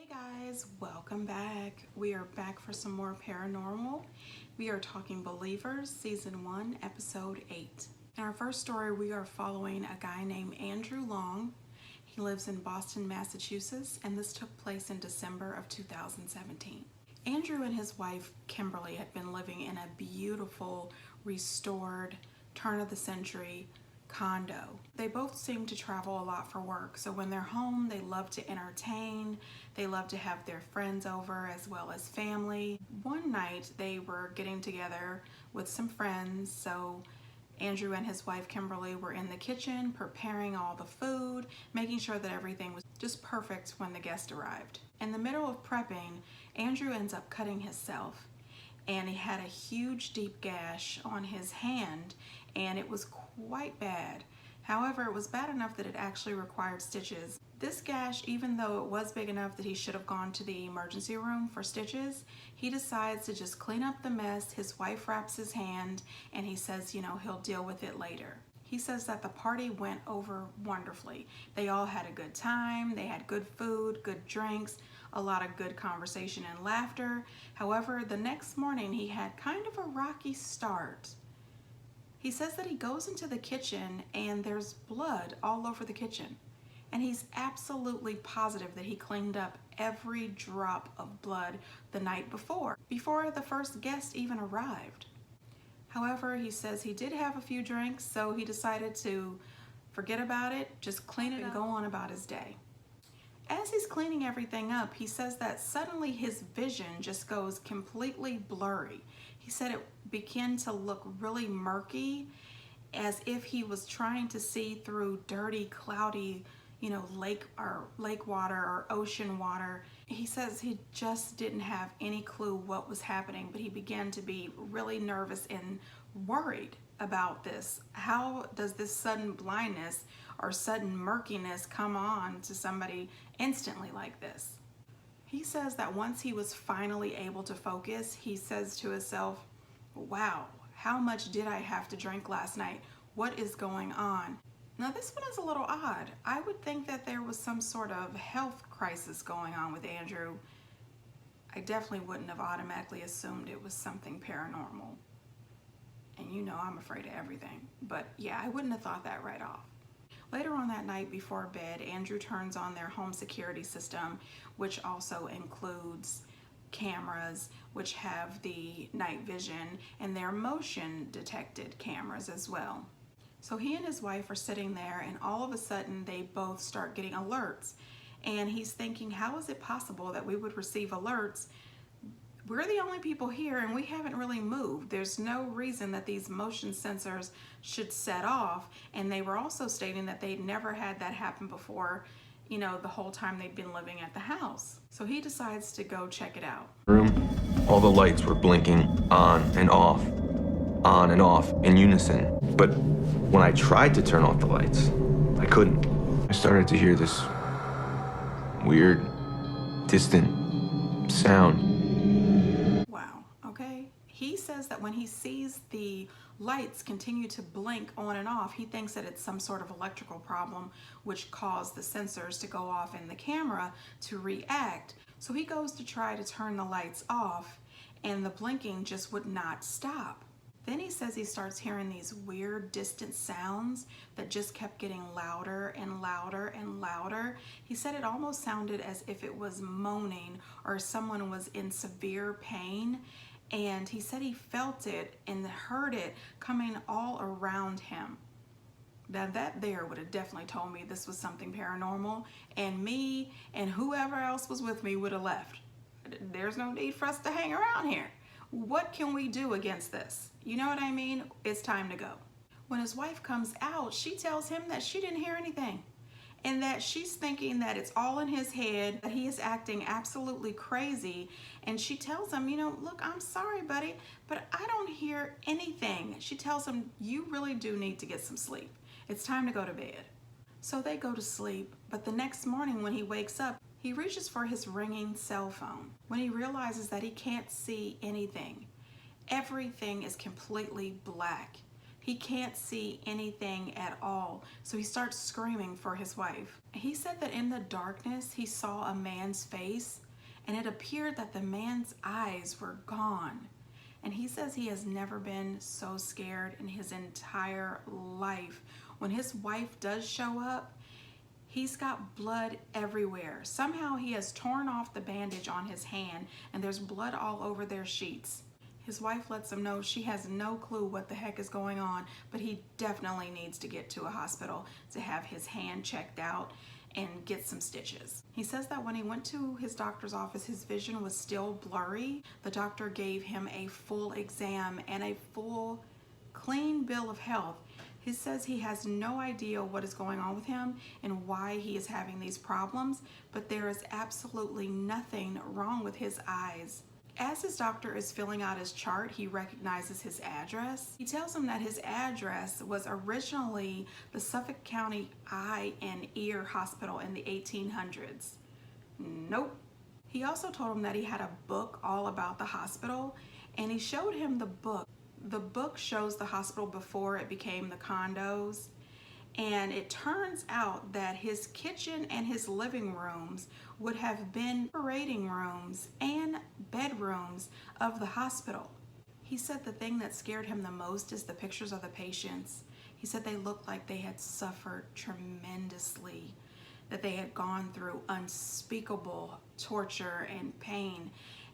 Hey guys, welcome back. We are back for some more paranormal. We are talking Believers, Season 1, Episode 8. In our first story, we are following a guy named Andrew Long. He lives in Boston, Massachusetts, and this took place in December of 2017. Andrew and his wife, Kimberly, had been living in a beautiful, restored, turn-of-the-century condo. They both seem to travel a lot for work, so when they're home, they love to entertain. They love to have their friends over as well as family. One night, they were getting together with some friends, so Andrew and his wife Kimberly were in the kitchen preparing all the food, making sure that everything was just perfect when the guest arrived. In the middle of prepping, Andrew ends up cutting himself, and he had a huge deep gash on his hand, and it was quite bad. However, it was bad enough that it actually required stitches. This gash, even though it was big enough that he should have gone to the emergency room for stitches, he decides to just clean up the mess. His wife wraps his hand, and he says, he'll deal with it later. He says that the party went over wonderfully. They all had a good time. They had good food, good drinks, a lot of good conversation and laughter. However, the next morning he had kind of a rocky start. He says that he goes into the kitchen and there's blood all over the kitchen. And he's absolutely positive that he cleaned up every drop of blood the night before the first guest even arrived. However, he says he did have a few drinks, so he decided to forget about it, just clean it and go on about his day. As he's cleaning everything up, he says that suddenly his vision just goes completely blurry. He said it began to look really murky, as if he was trying to see through dirty, cloudy, lake water or ocean water. He says he just didn't have any clue what was happening, but he began to be really nervous and worried about this. How does this sudden blindness or sudden murkiness come on to somebody instantly like this? He says that once he was finally able to focus, he says to himself, wow, how much did I have to drink last night? What is going on? Now this one is a little odd. I would think that there was some sort of health crisis going on with Andrew. I definitely wouldn't have automatically assumed it was something paranormal. And I'm afraid of everything. But yeah, I wouldn't have thought that right off. Later on that night before bed, Andrew turns on their home security system, which also includes cameras, which have the night vision, and their motion detected cameras as well. So he and his wife are sitting there, and all of a sudden they both start getting alerts. And he's thinking, how is it possible that we would receive alerts? We're the only people here and we haven't really moved. There's no reason that these motion sensors should set off. And they were also stating that they'd never had that happen before, the whole time they'd been living at the house. So he decides to go check it out. All the lights were blinking on and off in unison. But when I tried to turn off the lights, I couldn't. I started to hear this weird, distant sound. Wow, okay. He says that when he sees the lights continue to blink on and off, he thinks that it's some sort of electrical problem which caused the sensors to go off in the camera to react. So he goes to try to turn the lights off, and the blinking just would not stop. Then he says he starts hearing these weird distant sounds that just kept getting louder and louder and louder. He said it almost sounded as if it was moaning or someone was in severe pain. And he said he felt it and heard it coming all around him. Now that there would have definitely told me this was something paranormal, and me and whoever else was with me would have left. There's no need for us to hang around here. What can we do against this? You know what I mean? It's time to go. When his wife comes out, she tells him that she didn't hear anything, and that she's thinking that it's all in his head, that he is acting absolutely crazy. And she tells him, look, I'm sorry, buddy, but I don't hear anything. She tells him, you really do need to get some sleep. It's time to go to bed. So they go to sleep, but the next morning when he wakes up, he reaches for his ringing cell phone when he realizes that he can't see anything. Everything is completely black. He can't see anything at all, so he starts screaming for his wife. He said that in the darkness, he saw a man's face, and it appeared that the man's eyes were gone. And he says he has never been so scared in his entire life. When his wife does show up, he's got blood everywhere. Somehow he has torn off the bandage on his hand, and there's blood all over their sheets. His wife lets him know she has no clue what the heck is going on, but he definitely needs to get to a hospital to have his hand checked out and get some stitches. He says that when he went to his doctor's office, his vision was still blurry. The doctor gave him a full exam and a full clean bill of health. He says he has no idea what is going on with him and why he is having these problems, but there is absolutely nothing wrong with his eyes. As his doctor is filling out his chart, he recognizes his address. He tells him that his address was originally the Suffolk County Eye and Ear Hospital in the 1800s. Nope. He also told him that he had a book all about the hospital, and he showed him the book. The book shows the hospital before it became the condos, and it turns out that his kitchen and his living rooms would have been operating rooms and bedrooms of the hospital. He said the thing that scared him the most is the pictures of the patients. He said they looked like they had suffered tremendously, that they had gone through unspeakable torture and pain.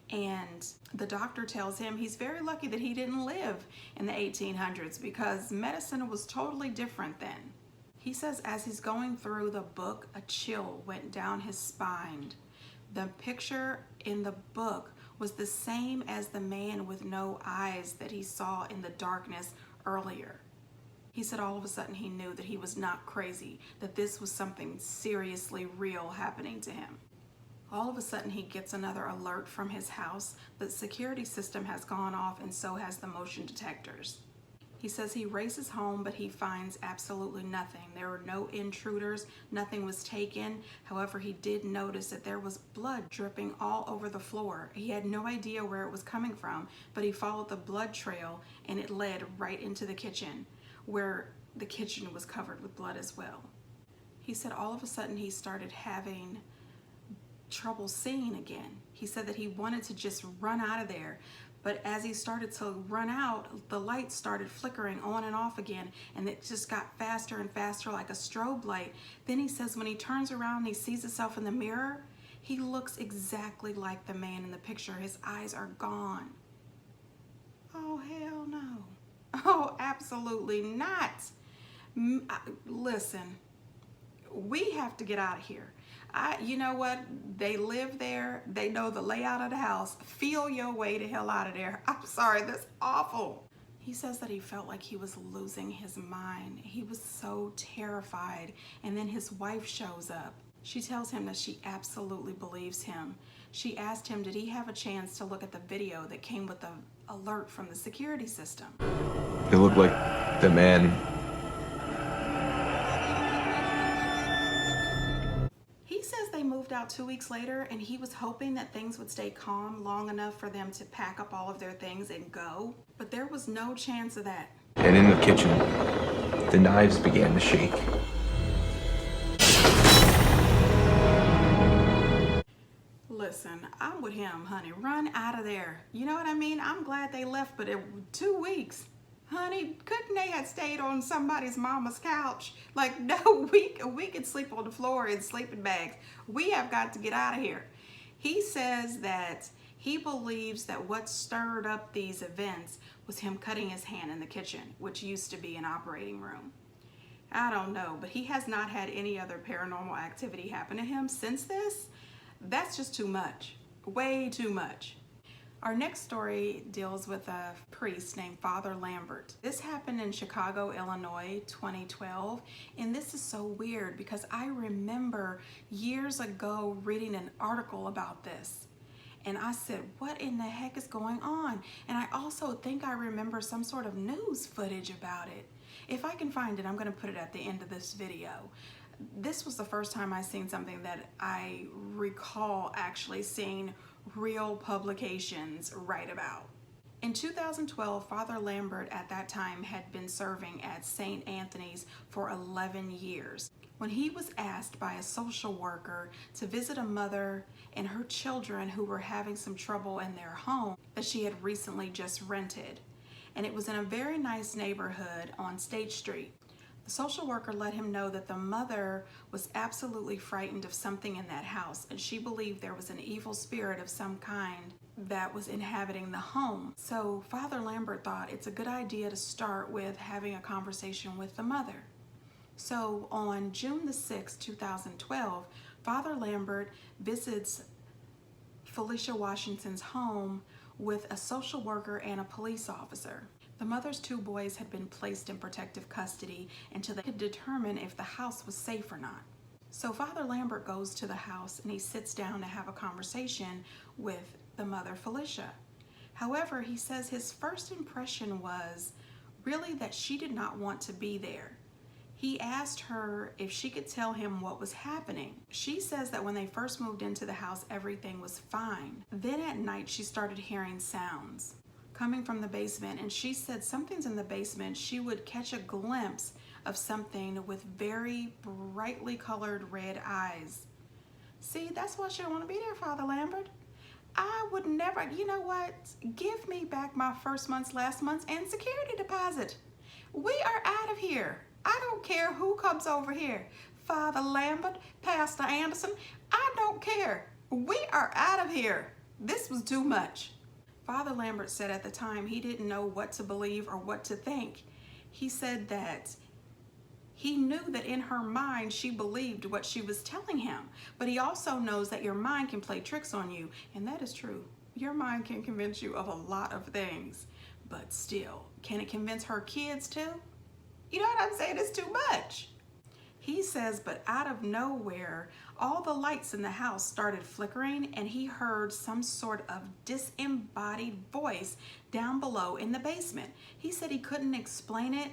And the doctor tells him he's very lucky that he didn't live in the 1800s because medicine was totally different then. He says as he's going through the book, a chill went down his spine. The picture in the book was the same as the man with no eyes that he saw in the darkness earlier. He said all of a sudden he knew that he was not crazy, that this was something seriously real happening to him. All of a sudden he gets another alert from his house. The security system has gone off and so has the motion detectors. He says he races home, but he finds absolutely nothing. There were no intruders, nothing was taken. However, he did notice that there was blood dripping all over the floor. He had no idea where it was coming from, but he followed the blood trail and it led right into the kitchen, where the kitchen was covered with blood as well. He said all of a sudden he started having trouble seeing again. He said that he wanted to just run out of there, but as he started to run out, the lights started flickering on and off again, and it just got faster and faster like a strobe light. Then he says when he turns around and he sees himself in the mirror, he looks exactly like the man in the picture. His eyes are gone. Oh, hell no. Oh, absolutely not. Listen, we have to get out of here. You know what? They live there. They know the layout of the house. Feel your way to hell out of there. I'm sorry, that's awful. He says that he felt like he was losing his mind. He was so terrified. And then his wife shows up. She tells him that she absolutely believes him. She asked him, did he have a chance to look at the video that came with the alert from the security system? It looked like the man. They moved out 2 weeks later, and he was hoping that things would stay calm long enough for them to pack up all of their things and go, but there was no chance of that. And in the kitchen, the knives began to shake. Listen, I'm with him, honey. Run out of there. You know what I mean? I'm glad they left, but 2 weeks. Honey, couldn't they have stayed on somebody's mama's couch? Like, no, we could sleep on the floor in sleeping bags. We have got to get out of here. He says that he believes that what stirred up these events was him cutting his hand in the kitchen, which used to be an operating room. I don't know, but he has not had any other paranormal activity happen to him since this. That's just too much. Way too much. Our next story deals with a priest named Father Lambert. This happened in Chicago, Illinois, 2012. And this is so weird because I remember years ago reading an article about this. And I said, what in the heck is going on? And I also think I remember some sort of news footage about it. If I can find it, I'm going to put it at the end of this video. This was the first time I seen something that I recall actually seeing real publications write about. In 2012, Father Lambert at that time had been serving at St. Anthony's for 11 years. When he was asked by a social worker to visit a mother and her children who were having some trouble in their home that she had recently just rented, and it was in a very nice neighborhood on State Street. The social worker let him know that the mother was absolutely frightened of something in that house, and she believed there was an evil spirit of some kind that was inhabiting the home. So Father Lambert thought it's a good idea to start with having a conversation with the mother. So on June the 6th, 2012, Father Lambert visits Felicia Washington's home with a social worker and a police officer. The mother's 2 boys had been placed in protective custody until they could determine if the house was safe or not. So Father Lambert goes to the house and he sits down to have a conversation with the mother, Felicia. However, he says his first impression was really that she did not want to be there. He asked her if she could tell him what was happening. She says that when they first moved into the house, everything was fine. Then at night, she started hearing sounds coming from the basement, and she said something's in the basement. She would catch a glimpse of something with very brightly colored red eyes. See, that's why she don't want to be there, Father Lambert. I would never, you know what? Give me back my first month's, last month's, and security deposit. We are out of here. I don't care who comes over here. Father Lambert, Pastor Anderson, I don't care. We are out of here. This was too much. Father Lambert said at the time he didn't know what to believe or what to think. He said that he knew that in her mind she believed what she was telling him, but he also knows that your mind can play tricks on you, and that is true. Your mind can convince you of a lot of things, but still, can it convince her kids too? You know what I'm saying? It's too much. He says, but out of nowhere, all the lights in the house started flickering, and he heard some sort of disembodied voice down below in the basement. He said he couldn't explain it,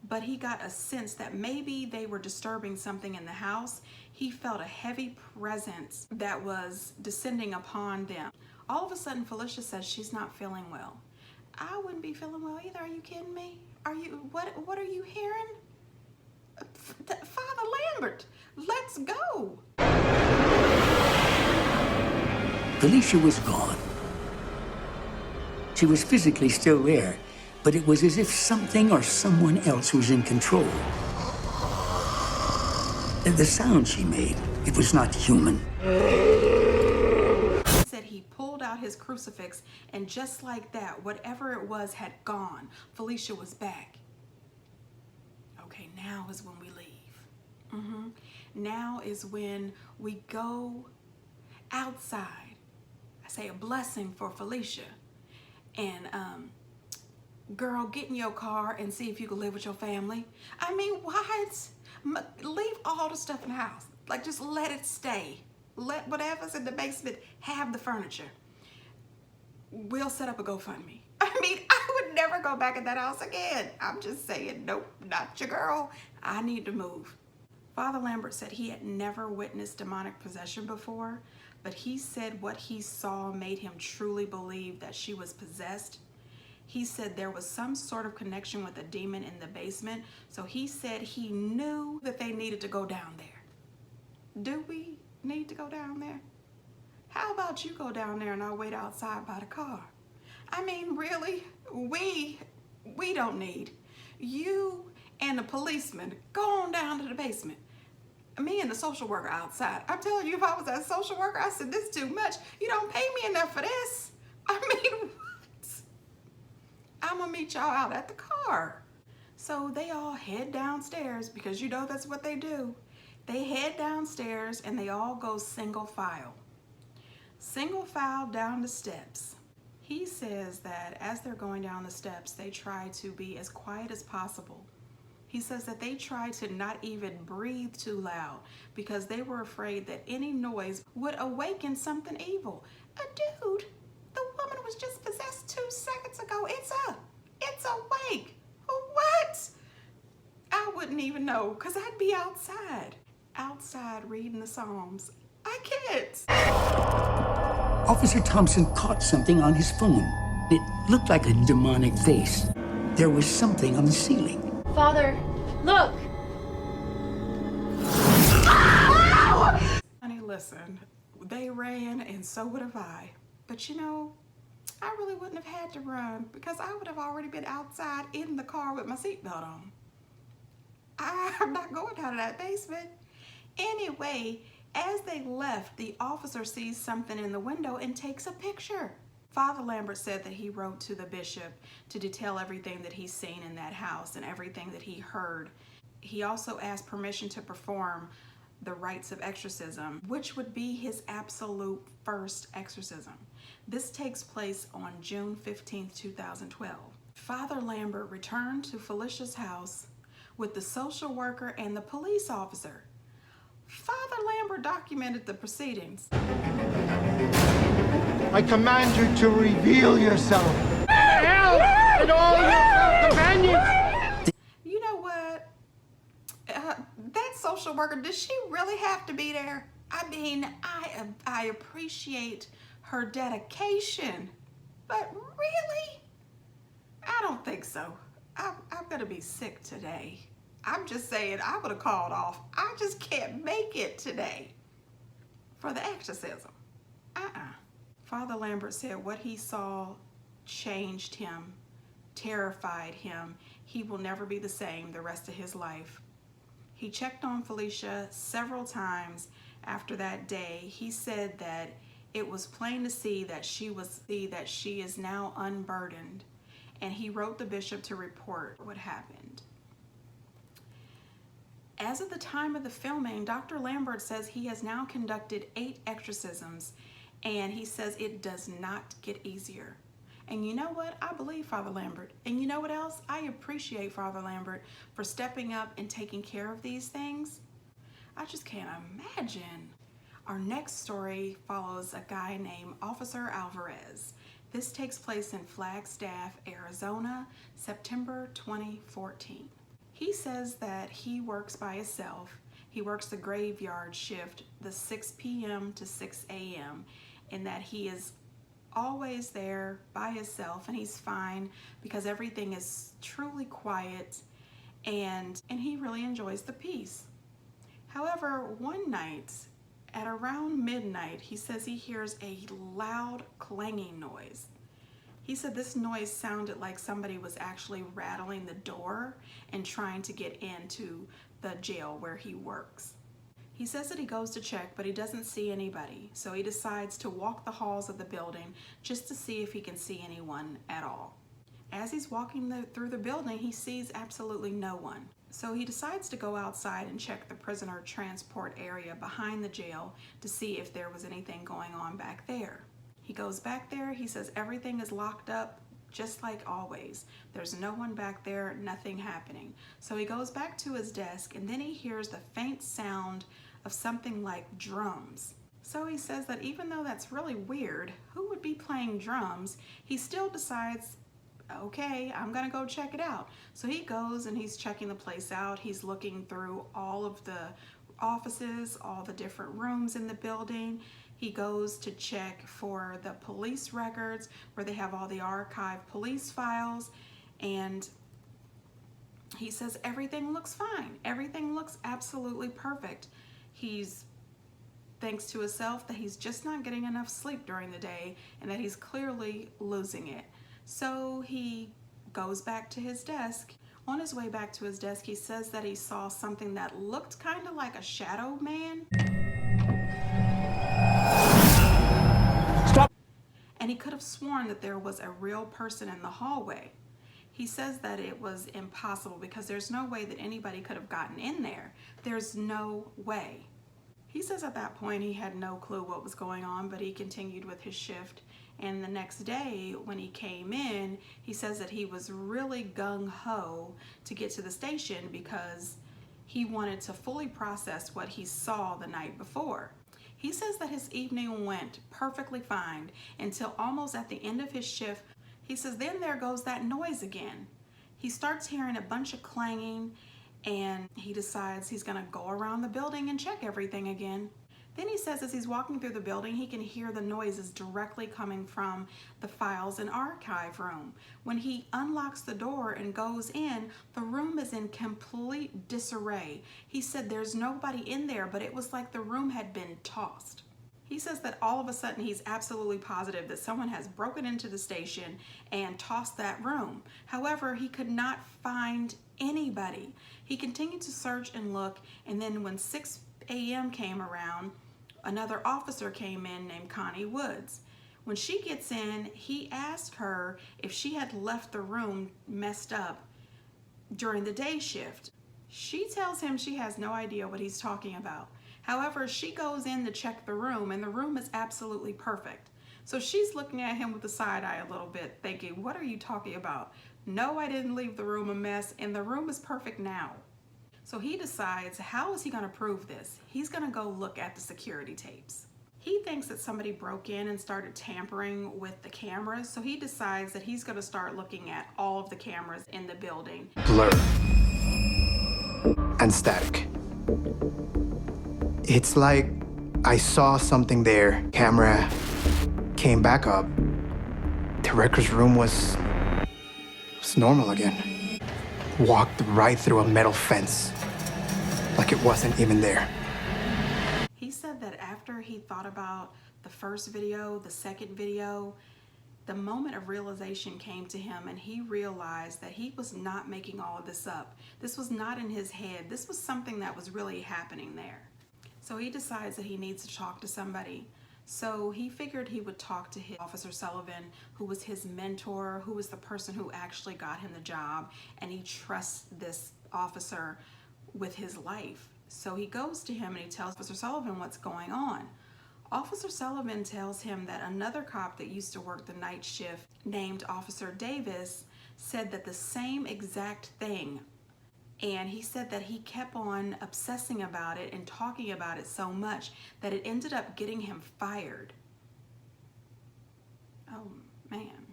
but he got a sense that maybe they were disturbing something in the house. He felt a heavy presence that was descending upon them. All of a sudden, Felicia says she's not feeling well. I wouldn't be feeling well either. Are you kidding me? What are you hearing? Father Lambert, let's go. Felicia was gone. She was physically still there, but it was as if something or someone else was in control. The sound she made, it was not human. He said he pulled out his crucifix, and just like that, whatever it was had gone. Felicia was back. Okay, now is when we leave. Now is when we go outside. I say a blessing for Felicia. And girl, get in your car and see if you can live with your family. I mean, what? Leave all the stuff in the house. Like, just let it stay. Let whatever's in the basement have the furniture. We'll set up a GoFundMe. I mean, I would never go back in that house again. I'm just saying, nope, not your girl. I need to move. Father Lambert said he had never witnessed demonic possession before, but he said what he saw made him truly believe that she was possessed. He said there was some sort of connection with a demon in the basement, so he said he knew that they needed to go down there. Do we need to go down there? How about you go down there and I'll wait outside by the car? I mean, really, we don't need. You and the policeman, go on down to the basement. Me and the social worker outside. I'm telling you, if I was that social worker, I said, this is too much. You don't pay me enough for this. I mean, what? I'm gonna meet y'all out at the car. So they all head downstairs, because you know that's what they do. They head downstairs and they all go single file. Single file down the steps. He says that as they're going down the steps, they try to be as quiet as possible. He says that they try to not even breathe too loud because they were afraid that any noise would awaken something evil. Dude, the woman was just possessed 2 seconds ago. It's awake. What? I wouldn't even know, because I'd be outside reading the Psalms. I can't. Officer Thompson caught something on his phone. It looked like a demonic face. There was something on the ceiling. Father, look! Honey, listen, they ran and so would have I. But you know, I really wouldn't have had to run because I would have already been outside in the car with my seatbelt on. I'm not going out of that basement. Anyway, as they left, the officer sees something in the window and takes a picture. Father Lambert said that he wrote to the bishop to detail everything that he's seen in that house and everything that he heard. He also asked permission to perform the rites of exorcism, which would be his absolute first exorcism. This takes place on June 15th, 2012. Father Lambert returned to Felicia's house with the social worker and the police officer. Father Lambert documented the proceedings. I command you to reveal yourself. Hell and all your companions. You know what? That social worker, does she really have to be there? I mean, I appreciate her dedication, but really? I don't think so. I'm gonna be sick today. I'm just saying, I would have called off. I just can't make it today for the exorcism. Father Lambert said what he saw changed him, terrified him. He will never be the same the rest of his life. He checked on Felicia several times after that day. He said that it was plain to see that she is now unburdened, and he wrote the bishop to report what happened. As of the time of the filming, Dr. Lambert says he has now conducted 8 exorcisms, and he says it does not get easier. And you know what? I believe Father Lambert. And you know what else? I appreciate Father Lambert for stepping up and taking care of these things. I just can't imagine. Our next story follows a guy named Officer Alvarez. This takes place in Flagstaff, Arizona, September 2014. He says that he works by himself. He works the graveyard shift, the 6 p.m. to 6 a.m., and that he is always there by himself, and he's fine because everything is truly quiet, and he really enjoys the peace. However, one night at around midnight, he says he hears a loud clanging noise. He said this noise sounded like somebody was actually rattling the door and trying to get into the jail where he works. He says that he goes to check, but he doesn't see anybody. So he decides to walk the halls of the building just to see if he can see anyone at all. As he's walking through the building, he sees absolutely no one. So he decides to go outside and check the prisoner transport area behind the jail to see if there was anything going on back there. He goes back there. He says everything is locked up just like always. There's no one back there, nothing happening. So he goes back to his desk, and then he hears the faint sound of something like drums. So he says that even though that's really weird, who would be playing drums? He still decides, okay, I'm gonna go check it out. So he goes and he's checking the place out. He's looking through all of the offices, all the different rooms in the building. He goes to check for the police records where they have all the archived police files, and he says everything looks fine. Everything looks absolutely perfect. He's thinks to himself that he's just not getting enough sleep during the day and that he's clearly losing it. So he goes back to his desk. On his way back to his desk, he says that he saw something that looked kind of like a shadow man. Stop. And he could have sworn that there was a real person in the hallway. He says that it was impossible because there's no way that anybody could have gotten in there. There's no way. He says at that point he had no clue what was going on, but he continued with his shift. And the next day when he came in, he says that he was really gung-ho to get to the station because he wanted to fully process what he saw the night before. He says that his evening went perfectly fine until almost at the end of his shift. He says then there goes that noise again. He starts hearing a bunch of clanging, and he decides he's gonna go around the building and check everything again. Then he says as he's walking through the building, he can hear the noises directly coming from the files and archive room. When he unlocks the door and goes in, the room is in complete disarray. He said there's nobody in there, but it was like the room had been tossed. He says that all of a sudden he's absolutely positive that someone has broken into the station and tossed that room. However, he could not find anybody. He continued to search and look, and then when 6 a.m. came around, another officer came in named Connie Woods. When she gets in, he asked her if she had left the room messed up during the day shift. She tells him she has no idea what he's talking about. However, she goes in to check the room, and the room is absolutely perfect. So she's looking at him with a side eye a little bit, thinking, what are you talking about? No, I didn't leave the room a mess, and the room is perfect now. So he decides, how is he going to prove this? He's going to go look at the security tapes. He thinks that somebody broke in and started tampering with the cameras, so he decides that he's going to start looking at all of the cameras in the building. Blur and static. It's like I saw something there. Camera came back up. The records room was normal again. Walked right through a metal fence, like it wasn't even there. He said that after he thought about the first video, the second video, the moment of realization came to him, and he realized that he was not making all of this up. This was not in his head. This was something that was really happening there. So he decides that he needs to talk to somebody. So he figured he would talk to Officer Sullivan, who was his mentor, who was the person who actually got him the job, and he trusts this officer with his life. So he goes to him and he tells Officer Sullivan what's going on. Officer Sullivan tells him that another cop that used to work the night shift, named Officer Davis, said that the same exact thing. And he said that he kept on obsessing about it and talking about it so much that it ended up getting him fired. Oh, man.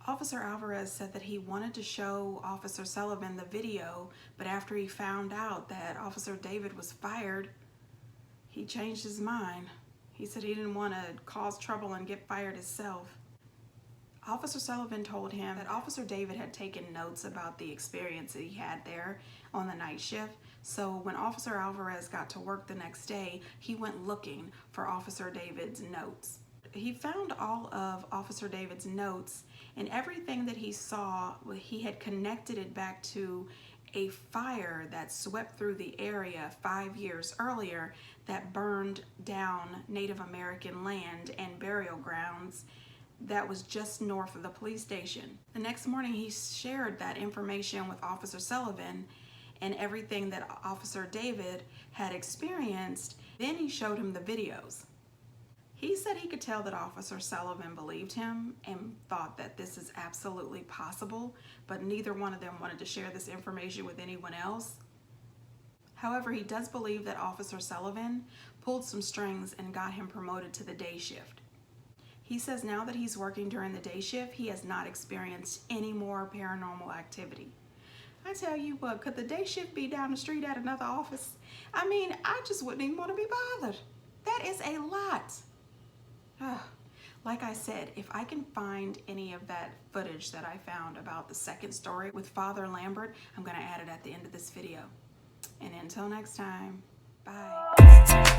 Officer Alvarez said that he wanted to show Officer Sullivan the video, but after he found out that Officer David was fired, he changed his mind. He said he didn't want to cause trouble and get fired himself. Officer Sullivan told him that Officer David had taken notes about the experience that he had there on the night shift. So when Officer Alvarez got to work the next day, he went looking for Officer David's notes. He found all of Officer David's notes, and everything that he saw, he had connected it back to a fire that swept through the area 5 years earlier that burned down Native American land and burial grounds that was just north of the police station. The next morning, he shared that information with Officer Sullivan and everything that Officer David had experienced. Then he showed him the videos. He said he could tell that Officer Sullivan believed him and thought that this is absolutely possible, but neither one of them wanted to share this information with anyone else. However, he does believe that Officer Sullivan pulled some strings and got him promoted to the day shift. He says now that he's working during the day shift, he has not experienced any more paranormal activity. I tell you what, could the day shift be down the street at another office? I mean, I just wouldn't even want to be bothered. That is a lot. Like I said, if I can find any of that footage that I found about the second story with Father Lambert, I'm going to add it at the end of this video. And until next time, bye.